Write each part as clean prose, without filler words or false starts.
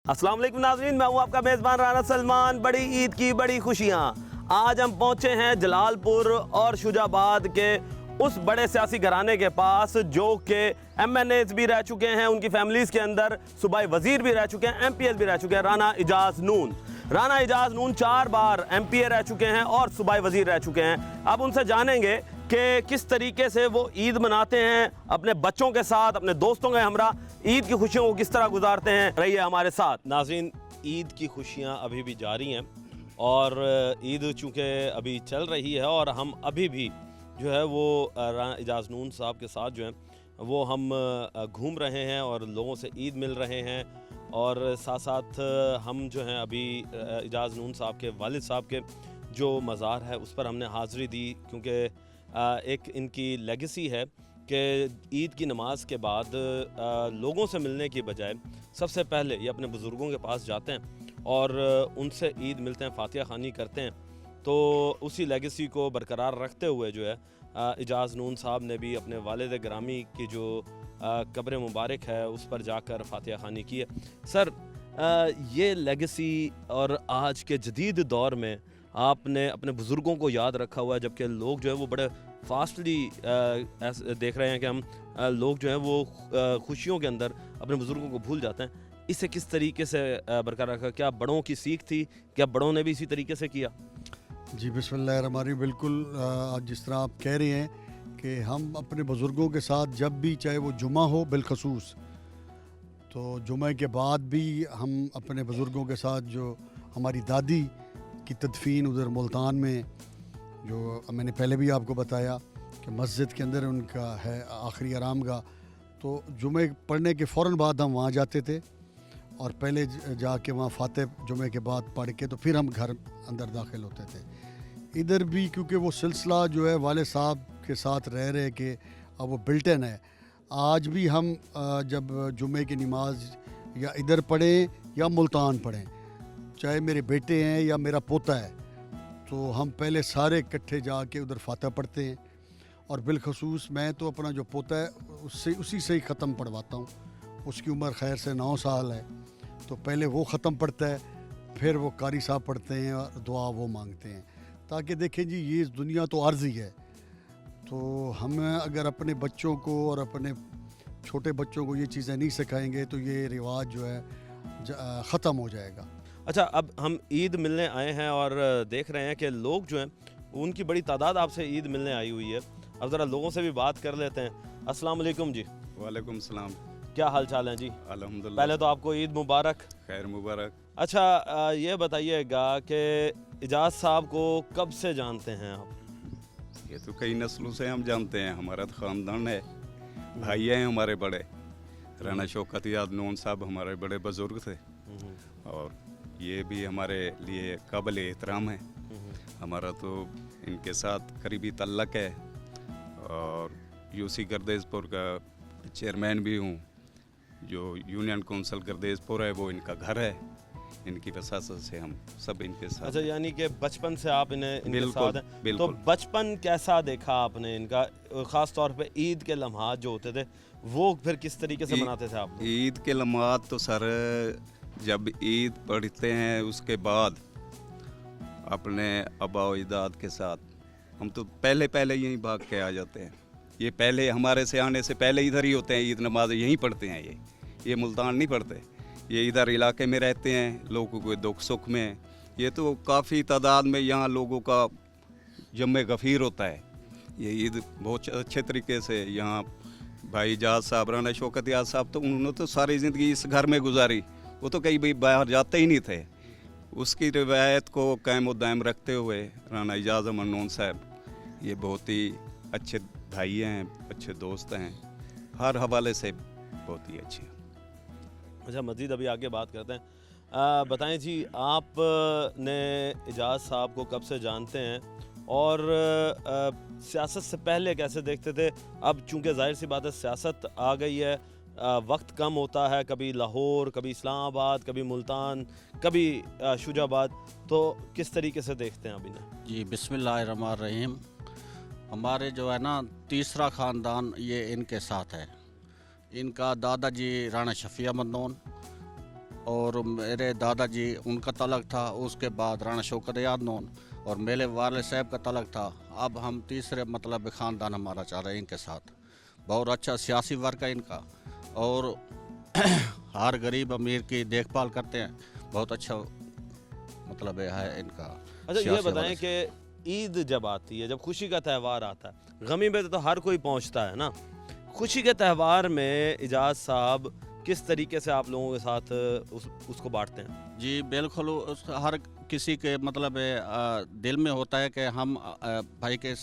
अस्सलाम वालेकुम नाज़रीन, मैं हूँ आपका मेज़बान राना सलमान। बड़ी ईद की बड़ी खुशियाँ। आज हम पहुँचे हैं जलालपुर और शुजाबाद के उस बड़े सियासी घराने के पास जो कि MNAs भी रह चुके हैं, उनकी फैमिलीज़ के अंदर सूबाई वज़ीर भी रह चुके हैं, MPs भी रह चुके हैं। राना इजाज़ नून 4 बार MPA रह चुके हैं और सूबाई वज़ीर रह चुके हैं। अब उनसे जानेंगे कि किस तरीके से वो ईद मनाते हैं, अपने बच्चों के साथ, अपने दोस्तों के हमरा ईद की खुशियों को किस तरह गुजारते हैं। रहिए हमारे साथ। नाज़रीन, ईद की खुशियाँ अभी भी जारी हैं और ईद चूँकि अभी चल रही है और हम अभी भी जो है वो राना इजाज़ नून साहब के साथ जो है वो हम घूम रहे हैं और लोगों से ईद मिल रहे हैं। और साथ साथ हम जो हैं अभी इजाज़ नून साहब के वालिद साहब के जो मज़ार है उस पर हमने हाज़री दी, क्योंकि एक इनकी लेगेसी है कि ईद की नमाज़ के बाद लोगों से मिलने की बजाय सबसे पहले ये अपने बुज़ुर्गों के पास जाते हैं और उनसे ईद मिलते हैं, फातिहा ख़ानी करते हैं। तो उसी लेगेसी को बरकरार रखते हुए जो है इजाज़ नून साहब ने भी अपने वालिद ग्रामी की जो कब्र मुबारक है उस पर जाकर फातिहा ख़ानी की है। सर, ये लेगेसी और आज के जदीद दौर में आपने अपने बुज़ुर्गों को याद रखा हुआ है, जबकि लोग जो है वो बड़े फास्टली देख रहे हैं कि हम लोग जो हैं वो खुशियों के अंदर अपने बुज़ुर्गों को भूल जाते हैं। इसे किस तरीके से बरकरार रखा? क्या बड़ों की सीख थी? क्या बड़ों ने भी इसी तरीके से किया? जी बिस्मिल्लाहिर्रहमानिर्रहीम। बिल्कुल आज जिस तरह आप कह रहे हैं कि हम अपने बुज़ुर्गों के साथ जब भी, चाहे वो जुमा हो बिलखसूस, तो जुमे के बाद भी हम अपने बुज़ुर्गों के साथ, जो हमारी दादी की तदफीन उधर मुल्तान में, जो मैंने पहले भी आपको बताया कि मस्जिद के अंदर उनका है आखिरी आरामगाह, तो जुमे पढ़ने के फ़ौरन बाद हम वहाँ जाते थे और पहले जाके वहाँ फातिहा जुमे के बाद पढ़ के तो फिर हम घर अंदर दाखिल होते थे। इधर भी क्योंकि वो सिलसिला जो है वाले साहब के साथ रह रहे कि अब वो बिल्टन है, आज भी हम जब जुमे की नमाज या इधर पढ़ें या मुल्तान पढ़ें, चाहे मेरे बेटे हैं या मेरा पोता है, तो हम पहले सारे इकट्ठे जाके उधर फातिहा पढ़ते हैं। और बिलखसूस मैं तो अपना जो पोता है उसी से ही ख़त्म पढ़वाता हूँ। उसकी उम्र खैर से 9 साल है, तो पहले वो ख़त्म पढ़ता है, फिर वो कारी साहब पढ़ते हैं और दुआ वो मांगते हैं, ताकि देखें जी ये दुनिया तो आर्ज़ी है, तो हम अगर अपने बच्चों को और अपने छोटे बच्चों को ये चीज़ें नहीं सिखाएंगे तो ये रिवाज जो है ख़त्म हो जाएगा। अच्छा, अब हम ईद मिलने आए हैं और देख रहे हैं कि लोग जो हैं उनकी बड़ी तादाद आपसे ईद मिलने आई हुई है। अब ज़रा लोगों से भी बात कर लेते हैं। अस्सलाम वालेकुम जी। वालेकुम सलाम। क्या हाल चाल है जी? अल्हम्दुलिल्लाह। पहले तो आपको ईद मुबारक। खैर मुबारक। अच्छा, ये बताइएगा कि इजाज़ साहब को कब से जानते हैं आप? ये तो कई नस्लों से हम जानते हैं, हमारा तो ख़ानदान है, भाई हैं हमारे बड़े। राना शौकत इजाज़ नून साहब हमारे बड़े बुज़ुर्ग थे और ये भी हमारे लिए काबिल एहतराम है। हमारा तो इनके साथ करीबी तल्लक है और यूसी गर्देशपुर का चेयरमैन भी हूँ। जो यूनियन काउंसिल गर्देशपुर है वो इनका घर है, इनकी वसासत से हम सब इनके साथ। अच्छा, यानी कि बचपन से आप इनके साथ हैं। तो बिल्कुल। बचपन कैसा देखा आपने इनका, ख़ास तौर पे ईद के लम्हात जो होते थे वो फिर किस तरीके से मनाते थे आप? ईद के लम्हात तो सर जब ईद पढ़ते हैं उसके बाद अपने आबा अजदाद के साथ हम तो पहले यहीं भाग के आ जाते हैं। ये पहले हमारे से आने से पहले इधर ही होते हैं, ईद नमाज यहीं पढ़ते हैं। ये मुल्तान नहीं पढ़ते, ये इधर इलाके में रहते हैं, लोगों को दुख सुख में। ये तो काफ़ी तादाद में यहाँ लोगों का जम्मे गफ़ीर होता है। ये ईद बहुत अच्छे तरीके से यहाँ भाई इजाज़ साहब, राना शौकत इजाज़ साहब, तो उन्होंने तो सारी ज़िंदगी इस घर में गुजारी, वो तो कहीं भी बाहर जाते ही नहीं थे। उसकी रिवायत को कायम दायम रखते हुए राना इजाज़ अहमद नून साहब ये बहुत ही अच्छे भाई हैं, अच्छे दोस्त हैं, हर हवाले से बहुत ही अच्छे। अच्छा, मज़ीद अभी आगे बात करते हैं। बताएं जी, आपने इजाज़ साहब को कब से जानते हैं और सियासत से पहले कैसे देखते थे? अब चूँकि ज़ाहिर सी बात है सियासत आ गई है, वक्त कम होता है, कभी लाहौर, कभी इस्लामाबाद, कभी मुल्तान, कभी शुजाबाद, तो किस तरीके से देखते हैं अब इन्हें? जी बिस्मिल्लाहिर्रहमानिर्रहीम। हमारे जो है ना तीसरा ख़ानदान ये इनके साथ है। इनका दादाजी राना शफ़ी अहमद नून, और मेरे दादाजी उनका तलक था, उसके बाद राणा शौकत याद नोन और मेरे वाले साहब का तलक था। अब हम तीसरे मतलब ख़ानदान हमारा चाह रहे हैं इनके साथ। बहुत अच्छा सियासी वर्क है इनका और हर गरीब अमीर की देखभाल करते हैं। बहुत अच्छा मतलब है इनका। अच्छा, ये सियासी बताएं हवाले से। कि ईद जब आती है, जब खुशी का त्यौहार आता है, गमी में तो हर कोई पहुंचता है ना, खुशी के त्यौहार में इजाज़ साहब किस तरीके से आप लोगों के साथ उसको बांटते हैं? जी बिल्कुल, हर किसी के मतलब दिल में होता है कि हम भाई के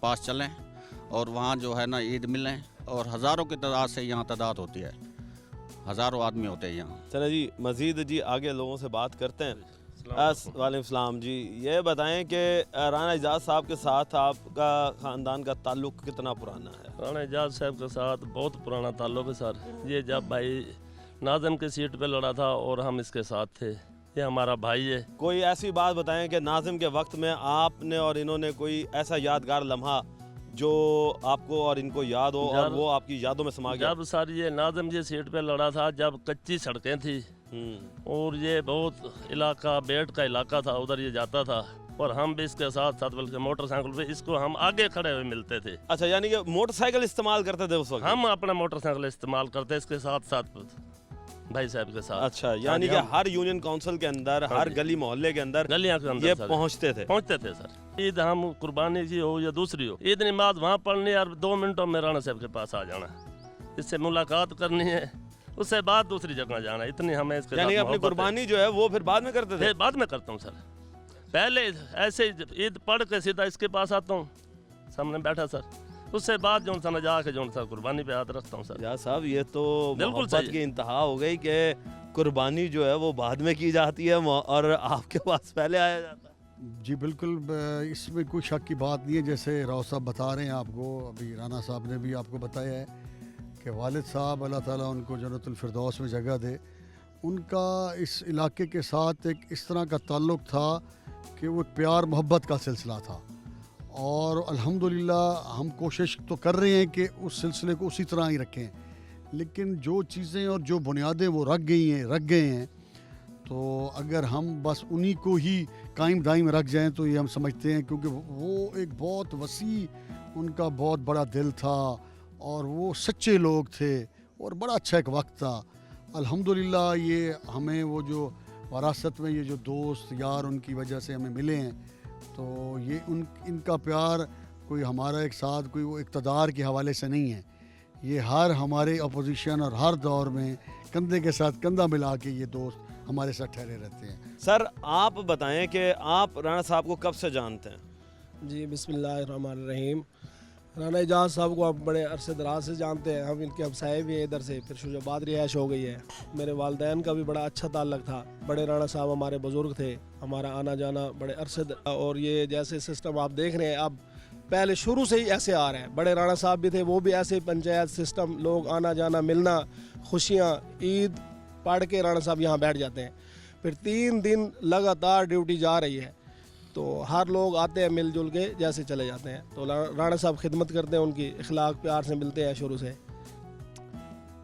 पास चलें और वहाँ जो है ना ईद मिलें, और हज़ारों की तादाद से यहाँ तादाद होती है, हज़ारों आदमी होते हैं यहाँ। चलो जी, मज़ीद जी आगे लोगों से बात करते हैं। वालेकुम सलाम जी, ये बताएं कि राणा इजाज़ साहब के साथ आपका ख़ानदान का ताल्लुक़ कितना पुराना है? राणा इजाज़ साहब के साथ बहुत पुराना ताल्लुक़ है सर। ये जब भाई नाज़म की सीट पे लड़ा था और हम इसके साथ थे, ये हमारा भाई है। कोई ऐसी बात बताएं कि नाज़िम के वक्त में आपने और इन्होंने कोई ऐसा यादगार लम्हा जो आपको और इनको याद हो और वो आपकी यादों में समा गया? जब सर ये नाज़म जी सीट पे लड़ा था, जब कच्ची सड़कें थी और ये बहुत इलाका बेट का इलाका था, उधर ये जाता था और हम भी इसके साथ साथ बल्कि मोटरसाइकिल पे इसको हम आगे खड़े हुए मिलते थे। अच्छा, यानी कि मोटरसाइकिल इस्तेमाल करते थे उस वक्त? हम अपना मोटरसाइकिल इस्तेमाल करते इसके साथ साथ भाई साहब के साथ। अच्छा, यानी कि हर यूनियन काउंसिल के अंदर, हर गली मोहल्ले के अंदर गलियां के अंदर ये सर पहुंचते थे सर। ईद हम कुर्बानी की हो या दूसरी हो, ईद नमाज वहाँ पढ़नी और 2 मिनटों में राणा साहब के पास आ जाना, इससे मुलाकात करनी है, उससे बाद दूसरी जगह जाना, इतनी हमें इसके यानी साथ अपनी मोहब्बत है। कुर्बानी जो है वो फिर बाद में करते थे? फिर बाद में करता हूँ सर, पहले ऐसे ईद पढ़ के सीधा इसके पास आता हूँ, सामने बैठा सर, उससे बाद जो सा जाके जो सा कुर्बानी पे हाथ रखता हूँ सर। या साहब, ये तो बिल्कुल मोहब्बत सही की इंतहा हो गई कि कुर्बानी जो है वो बाद में की जाती है और आपके पास पहले आया जाता है। जी बिल्कुल, इसमें कोई शक की बात नहीं है। जैसे राव साहब बता रहे हैं आपको, अभी राना साहब ने भी आपको बताया है कि वालिद साहब अल्लाह ताला उनको जन्नतुल फिरदौस में जगह दे, उनका इस इलाके के साथ एक इस तरह का ताल्लुक़ था कि वो एक प्यार मोहब्बत का सिलसिला था, और अल्हम्दुलिल्लाह हम कोशिश तो कर रहे हैं कि उस सिलसिले को उसी तरह ही रखें, लेकिन जो चीज़ें और जो बुनियादें वो रख गए हैं, तो अगर हम बस उन्हीं को ही कायम दायम रख जाएं तो ये हम समझते हैं, क्योंकि वो एक बहुत वसी, उनका बहुत बड़ा दिल था और वो सच्चे लोग थे और बड़ा अच्छा एक वक्त था। अल्हम्दुलिल्लाह ये हमें वो जो वरासत में ये जो दोस्त यार उनकी वजह से हमें मिले हैं, तो ये इनका प्यार कोई हमारा एक साथ कोई वो इक़्तिदार के हवाले से नहीं है, ये हर हमारे अपोजिशन और हर दौर में कंधे के साथ कंधा मिला के ये दोस्त हमारे साथ ठहरे रहते हैं। सर, आप बताएं कि आप राणा साहब को कब से जानते हैं? जी बिस्मिल्लाहिर्रहमानिर्रहीम। राणा इजाज़ साहब को आप बड़े अरसे दराज से जानते हैं, हम इनके हमसाए भी हैं इधर से, फिर शुजाबाद रिहाइश हो गई है। मेरे वालिदैन का भी बड़ा अच्छा ताल्लुक़ था, बड़े राणा साहब हमारे बुज़ुर्ग थे, हमारा आना जाना बड़े अरसे और ये जैसे सिस्टम आप देख रहे हैं अब पहले शुरू से ही ऐसे आ रहे हैं। बड़े राणा साहब भी थे, वो भी ऐसे पंचायत सिस्टम, लोग आना जाना मिलना, खुशियाँ, ईद पढ़ के राणा साहब यहाँ बैठ जाते हैं, फिर 3 दिन लगातार ड्यूटी जा रही है, तो हर लोग आते हैं मिलजुल के जैसे चले जाते हैं। तो राणा साहब खिदमत करते हैं, उनकी इखलाक प्यार से मिलते हैं शुरू से।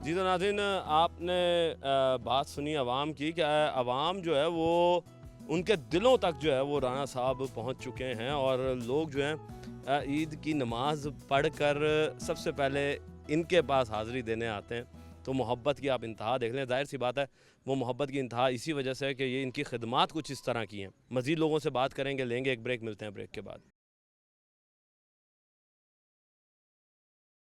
जी तो नाज़रीन, आपने बात सुनी अवाम की कि अवाम जो है वो उनके दिलों तक जो है वो राणा साहब पहुंच चुके हैं, और लोग जो हैं ईद की नमाज पढ़कर सबसे पहले इनके पास हाज़िरी देने आते हैं। तो मोहब्बत की आप इंतहा देख लें, जाहिर सी बात है वो मोहब्बत की इंतहा इसी वजह से है कि ये इनकी खिदमात कुछ इस तरह की हैं। मज़ीद लोगों से बात करेंगे, लेंगे एक ब्रेक, मिलते हैं ब्रेक के बाद।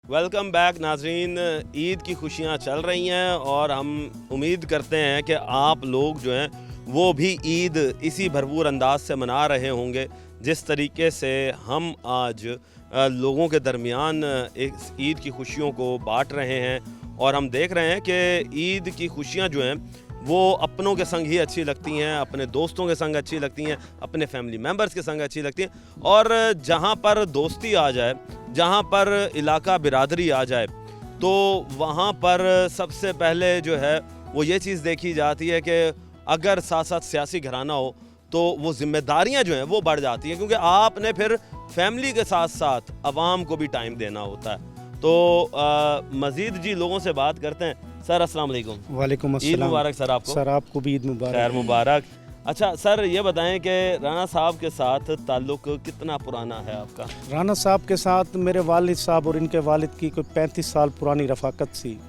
वेलकम बैक नाजरीन, ईद की खुशियाँ चल रही हैं और हम उम्मीद करते हैं कि आप लोग जो हैं वो भी ईद इसी भरपूर अंदाज से मना रहे होंगे जिस तरीके से हम आज लोगों के दरमियान इस ईद की खुशियों को बांट रहे हैं। और हम देख रहे हैं कि ईद की खुशियाँ जो हैं वो अपनों के संग ही अच्छी लगती हैं, अपने दोस्तों के संग अच्छी लगती हैं, अपने फैमिली मेम्बर्स के संग अच्छी लगती हैं। और जहाँ पर दोस्ती आ जाए, जहाँ पर इलाका बिरादरी आ जाए, तो वहाँ पर सबसे पहले जो है वो ये चीज़ देखी जाती है कि अगर साथ साथ सियासी घराना हो तो वो ज़िम्मेदारियाँ जो हैं वो बढ़ जाती हैं, क्योंकि आपने फिर फैमिली के साथ साथ अवाम को भी टाइम देना होता है। तो मज़ीद जी लोगों से बात करते हैं। सर अस्सलाम वालेकुम। वालेकुम ईद अस्सलाम। मुबारक सर आपको। सर आपको भी ईद मुबारक। खैर मुबारक। अच्छा सर ये बताएं कि राणा साहब के साथ ताल्लुक़ कितना पुराना है आपका? राणा साहब के साथ मेरे वालिद साहब और इनके वालिद की कोई 35 साल पुरानी रफ़ाकत थी।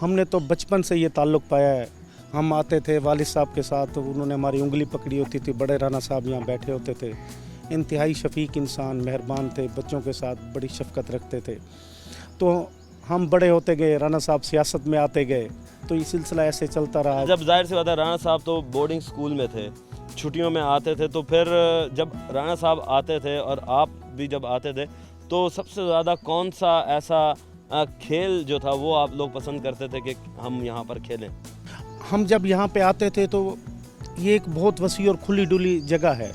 हमने तो बचपन से ये ताल्लुक़ पाया है। हम आते थे वालिद साहब के साथ, तो उन्होंने हमारी उंगली पकड़ी होती थी। बड़े राणा साहब यहाँ बैठे होते थे, इंतहाई शफीक इंसान, मेहरबान थे, बच्चों के साथ बड़ी शफ़क़त रखते थे। तो हम बड़े होते गए, राणा साहब सियासत में आते गए, तो ये सिलसिला ऐसे चलता रहा। जब जाहिर सी बात है राणा साहब तो बोर्डिंग स्कूल में थे, छुट्टियों में आते थे, तो फिर जब राणा साहब आते थे और आप भी जब आते थे तो सबसे ज़्यादा कौन सा ऐसा खेल जो था वो आप लोग पसंद करते थे कि हम यहाँ पर खेलें? हम जब यहाँ पे आते थे तो ये एक बहुत वसी और खुली डुली जगह है।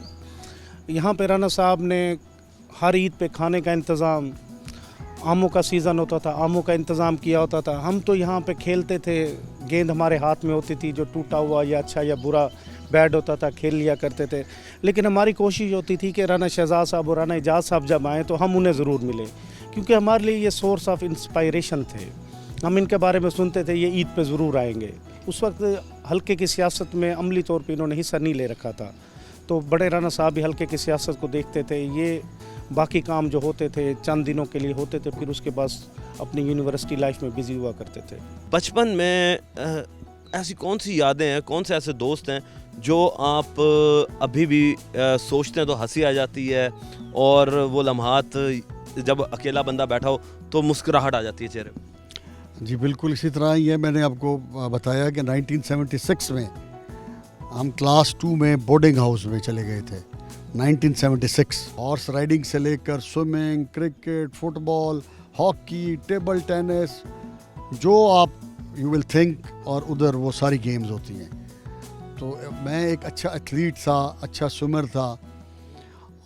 यहाँ पे राणा साहब ने हर ईद पे खाने का इंतज़ाम, आमों का सीज़न होता था, आमों का इंतज़ाम किया होता था। हम तो यहाँ पे खेलते थे, गेंद हमारे हाथ में होती थी, जो टूटा हुआ या अच्छा या बुरा बैट होता था, खेल लिया करते थे। लेकिन हमारी कोशिश होती थी कि राणा शहजाद साहब और राणा एजाज साहब जब आएँ तो हम उन्हें ज़रूर मिलें, क्योंकि हमारे लिए ये सोर्स ऑफ इंस्पायरेशन थे। हम इनके बारे में सुनते थे, ये ईद पे ज़रूर आएंगे। उस वक्त हल्के की सियासत में अमली तौर पे इन्होंने हिस्सा नहीं ले रखा था, तो बड़े राणा साहब भी हल्के की सियासत को देखते थे। ये बाकी काम जो होते थे चंद दिनों के लिए होते थे, फिर उसके बाद अपनी यूनिवर्सिटी लाइफ में बिज़ी हुआ करते थे। बचपन में ऐसी कौन सी यादें हैं, कौन से ऐसे दोस्त हैं जो आप अभी भी सोचते हैं तो हंसी आ जाती है, और वो लम्हात जब अकेला बंदा बैठा हो तो मुस्कुराहट आ जाती है चेहरे पे? जी बिल्कुल इसी तरह ही है। मैंने आपको बताया कि 1976 में हम क्लास 2 में बोर्डिंग हाउस में चले गए थे। 1976 हॉर्स राइडिंग से लेकर swimming, cricket, football, hockey, table tennis, जो आप यू विल थिंक, और उधर वो सारी गेम्स होती हैं। तो मैं एक अच्छा एथलीट था, अच्छा स्विमर था,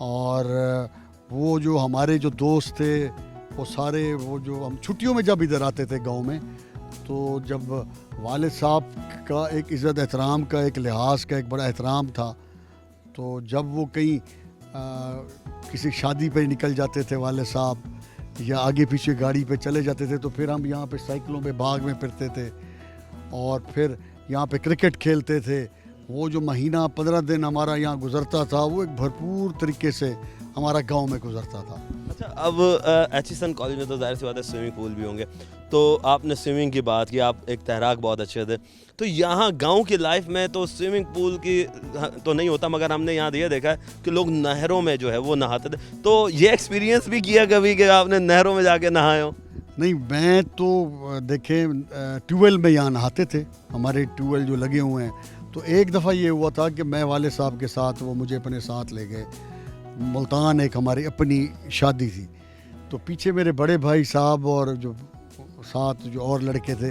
और वो जो हमारे जो दोस्त थे वो सारे, वो जो हम छुट्टियों में जब इधर आते थे गांव में, तो जब वालिद साहब का एक इज़्ज़त एहतराम का, एक लिहाज का एक बड़ा एहतराम था, तो जब वो कहीं किसी शादी पे निकल जाते थे वालिद साहब, या आगे पीछे गाड़ी पे चले जाते थे, तो फिर हम यहाँ पे साइकिलों पे बाग में फिरते थे और फिर यहाँ पे क्रिकेट खेलते थे। वो जो महीना 15 दिन हमारा यहाँ गुजरता था, वो एक भरपूर तरीके से हमारा गांव में गुजरता था। अच्छा, अब एचिसन कॉलेज में तो जाहिर सी बात है स्विमिंग पूल भी होंगे, तो आपने स्विमिंग की बात की, आप एक तैराक बहुत अच्छे थे, तो यहाँ गांव की लाइफ में तो स्विमिंग पूल की तो नहीं होता, मगर हमने यहाँ ये देखा है कि लोग नहरों में जो है वो नहाते थे। तो ये एक्सपीरियंस भी किया कभी कि आपने नहरों में जाके नहाए हो? नहीं, मैं तो देखें ट्यूबवेल में यहाँ नहाते थे, हमारे ट्यूबवेल जो लगे हुए हैं। तो एक दफ़ा ये हुआ था कि मैं वाले साहब के साथ, वो मुझे अपने साथ ले गए मुल्तान, एक हमारी अपनी शादी थी, तो पीछे मेरे बड़े भाई साहब और जो साथ जो और लड़के थे,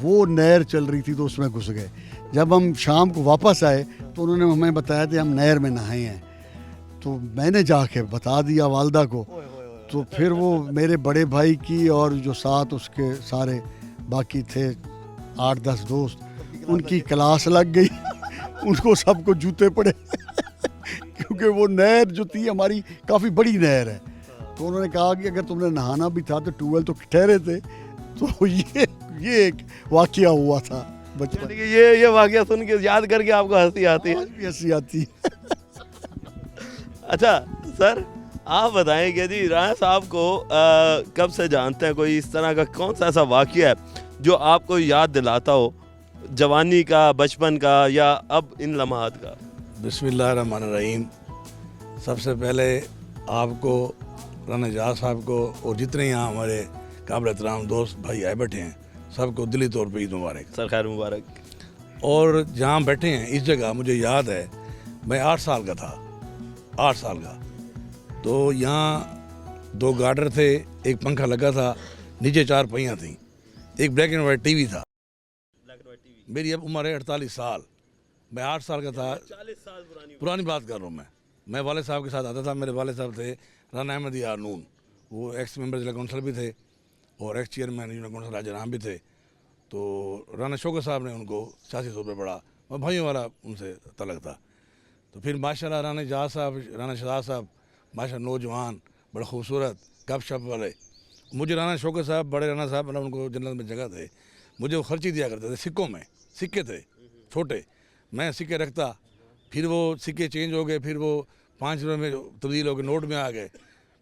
वो नहर चल रही थी तो उसमें घुस गए। जब हम शाम को वापस आए तो उन्होंने हमें बताया कि हम नहर में नहाए हैं, तो मैंने जाके बता दिया वालदा को, तो फिर वो मेरे बड़े भाई की और जो साथ उसके सारे बाकी थे 8-10 दोस्त, उनकी क्लास लग गई उनको सबको जूते पड़े क्योंकि वो नहर जो थी हमारी काफ़ी बड़ी नहर है। तो उन्होंने कहा कि अगर तुमने नहाना भी था तो ट्यूबवेल तो ठहरे थे। तो ये एक वाकया हुआ था बचपन। ये वाकया सुन के याद करके आपको हंसी आती है? आज भी हंसी आती है। अच्छा सर, आप बताएं कि जी राणा साहब को कब से जानते हैं? कोई इस तरह का कौन सा ऐसा वाकया है जो आपको याद दिलाता हो जवानी का, बचपन का, या अब इन लम्हात का? बिस्मिल्लाहिर्रहमानिर्रहीम। सबसे पहले आपको, राणा एजाज साहब को, और जितने यहाँ हमारे काबिल एहतराम दोस्त भाई आए बैठे हैं, सबको दिली तौर पे ईद मुबारक। सर खैर मुबारक। और जहाँ बैठे हैं इस जगह, मुझे याद है मैं 8 साल का था, 8 साल का, तो यहाँ 2 गार्डर थे, एक पंखा लगा था, नीचे 4 पहियाँ थी, एक ब्लैक एंड वाइट टीवी था। मेरी अब उम्र है 48 साल, मैं 8 साल का था। 40 साल पुरानी बात कर रहा हूँ मैं वाले साहब के साथ आता था। मेरे वाले साहब थे राना अहमद यार नून, वो एक्स मेंबर जिला कौंसल भी थे और एक्स चेयरमैन यूनियन कौंसल राजा भी थे। तो राना शौकत साहब ने उनको सियासी तौर पर बड़ा और भाइयों वाला उनसे तलक था। तो फिर माशाल्लाह राना एजाज साहब, राना शहजाद साहब माशाल्लाह नौजवान, बड़ा खूबसूरत, गप शप वाले। मुझे राना शौकत साहब, बड़े राना साहब, मतलब उनको जन्नत में जगह थे, मुझे वो खर्ची दिया करते थे सिक्कों में, सिक्के थे छोटे, मैं सिक्के रखता, फिर वो सिक्के चेंज हो गए, फिर वो 5 रुपये में तब्दील हो गए, नोट में आ गए,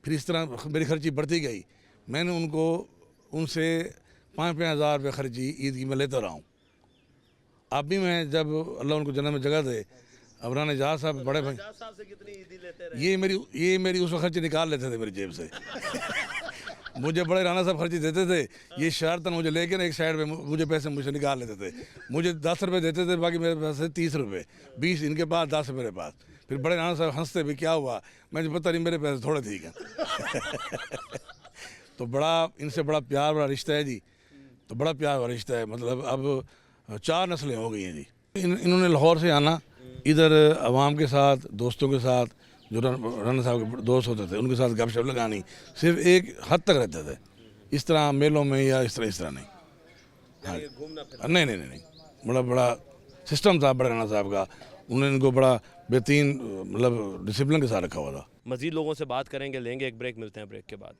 फिर इस तरह मेरी खर्ची बढ़ती गई। मैंने उनसे 5-5 हज़ार रुपये खर्ची ईद की मैं लेता रहा हूँ। अब भी मैं जब अल्लाह उनको जन्नत में जगह दे, अब राना जहाज साहब बड़े भाई साहब से कितनी ईदी लेते रहे? ये मेरी उस वक्त खर्ची निकाल लेते थे मेरी जेब से। मुझे बड़े राना साहब खर्ची देते थे, ये शरारतन मुझे लेके ना एक साइड पे मुझे पैसे मुझे निकाल लेते थे। मुझे 10 रुपये देते थे, बाकी मेरे पास 30 रुपये, 20 इनके पास, 10 मेरे पास। फिर बड़े राना साहब हंसते भी, क्या हुआ? मैं पता नहीं, मेरे पैसे थोड़े ठीक हैं। तो बड़ा इनसे बड़ा प्यार वाला रिश्ता है जी, तो बड़ा प्यार वाला रिश्ता है। मतलब अब 4 नस्लें हो गई हैं जी। इन्होंने लाहौर से आना, इधर आवाम के साथ, दोस्तों के साथ, जो राना साहब के दोस्त होते थे उनके साथ गपशप लगानी, सिर्फ एक हद तक रहते थे। इस तरह मेलों में या इस तरह नहीं। हाँ, नहीं, बड़ा सिस्टम था बड़े राना साहब का। उन्होंने इनको बड़ा बेहतरीन मतलब डिसिप्लिन के साथ रखा हुआ था। मज़ीद लोगों से बात करेंगे, लेंगे एक ब्रेक, मिलते हैं ब्रेक के बाद।